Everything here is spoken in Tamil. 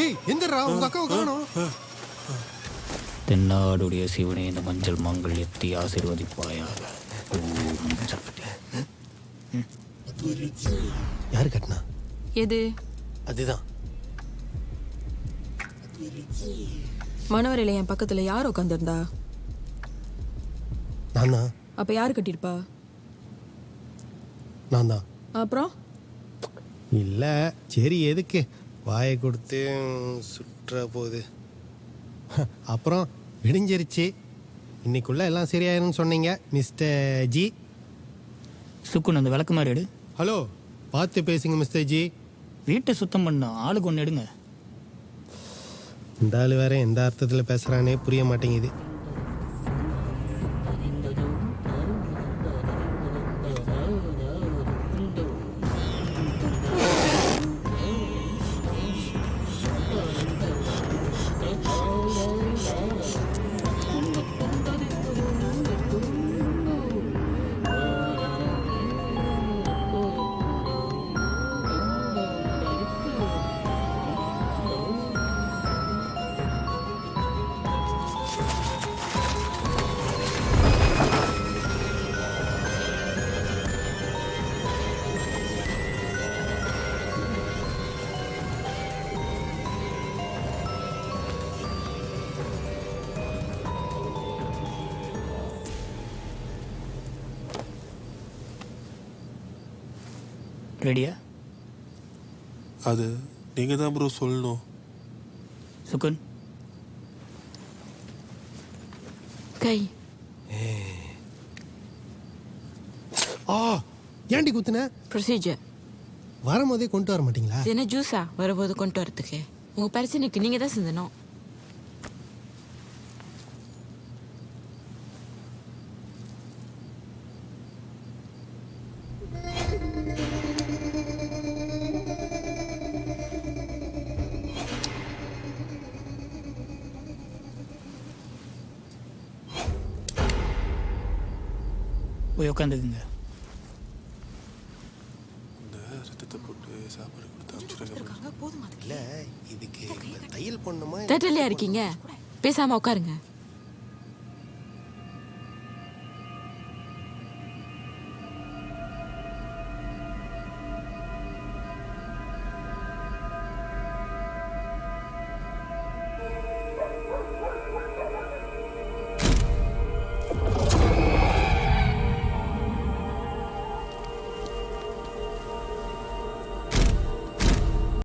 ஏய் எந்திரா உங்க அக்காவை காணோம். தென்னாடுடைய சிவனே இந்த மஞ்சள் மாங்கல்யத்தை ஆசீர்வதிப்பாயாக. யாரு கட்டினா? எது? அதுதான் மணவரையில என் பக்கத்துல யார் உட்காந்துருந்தா? நான் தான். அப்ப யாரு கட்டியிருப்பா? நான் தான். அப்புறம் இல்லை சரி எதுக்கு வாயை கொடுத்து சுற்ற போகுது. அப்புறம் விடிஞ்சிருச்சு. இன்னைக்குள்ள எல்லாம் சரியாயிரும்னு சொன்னீங்க மிஸ்டர் ஜி. சுக்குன் அந்த விளக்கு மாதிரி எடு. ஹலோ பார்த்து பேசுங்க மிஸ்டர் ஜி. வீட்டை சுத்தம் பண்ண ஆளுக்கு ஒன்று எடுங்க. இந்த ஆள் வேற எந்த அர்த்தத்தில் பேசுகிறானே புரிய மாட்டேங்குது. ரெடியா? அது நீங்கள் தான் ப்ரோ சொல்லணும். சுக்குன் கை. ஏண்டி குத்துன? ப்ரொசீஜர். வரும்போதே கொண்டு வர மாட்டீங்களா? இது என்ன ஜூஸா வரும்போது கொண்டு வரதுக்கு? உங்கள் பிரச்சனைக்கு நீங்கள் தான் சிந்தணும். போய் உட்காந்துக்குங்க. இந்த ரத்தத்தை போட்டு சாப்பாடு கொடுத்து அனுப்பிச்சுடுங்க. போதுமா? இல்லை இதுக்கு தையல் போடணுமா? தேட்டர்லையா இருக்கீங்க? பேசாமல் உட்காருங்க.